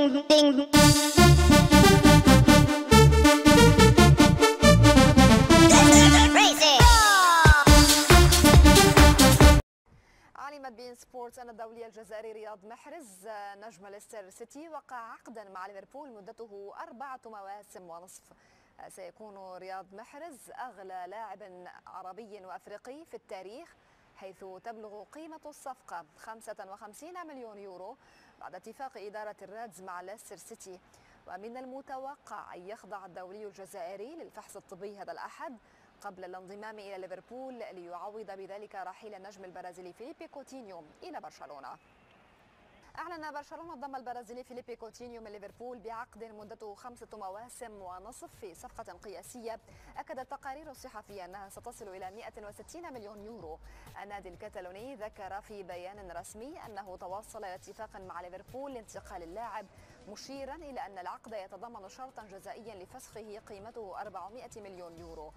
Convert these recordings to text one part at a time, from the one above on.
علمت بين سبورتس أن الدولي الجزائري رياض محرز نجم ليستر سيتي وقع عقدا مع ليفربول مدته 4 مواسم ونصف. سيكون رياض محرز أغلى لاعب عربي وأفريقي في التاريخ، حيث تبلغ قيمة الصفقة 55 مليون يورو بعد اتفاق إدارة الرادز مع ليستر سيتي. ومن المتوقع أن يخضع الدولي الجزائري للفحص الطبي هذا الأحد قبل الانضمام إلى ليفربول ليعوض بذلك رحيل النجم البرازيلي فيليبي كوتينيو إلى برشلونة. أعلن برشلونة ضم البرازيلي فيليبي كوتينيو من ليفربول بعقد مدته 5 مواسم ونصف في صفقة قياسية أكدت تقارير الصحفية أنها ستصل إلى 160 مليون يورو. النادي الكتالوني ذكر في بيان رسمي أنه توصل إلى اتفاق مع ليفربول لانتقال اللاعب، مشيرا إلى أن العقد يتضمن شرطا جزائيا لفسخه قيمته 400 مليون يورو.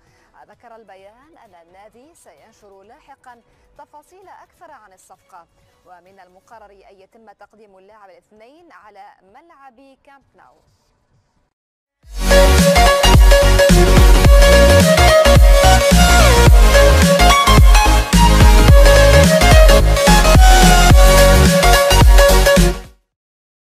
ذكر البيان أن النادي سينشر لاحقا تفاصيل أكثر عن الصفقة، ومن المقرر أن يتم تقديم اللاعب الاثنين على ملعب كامب ناو.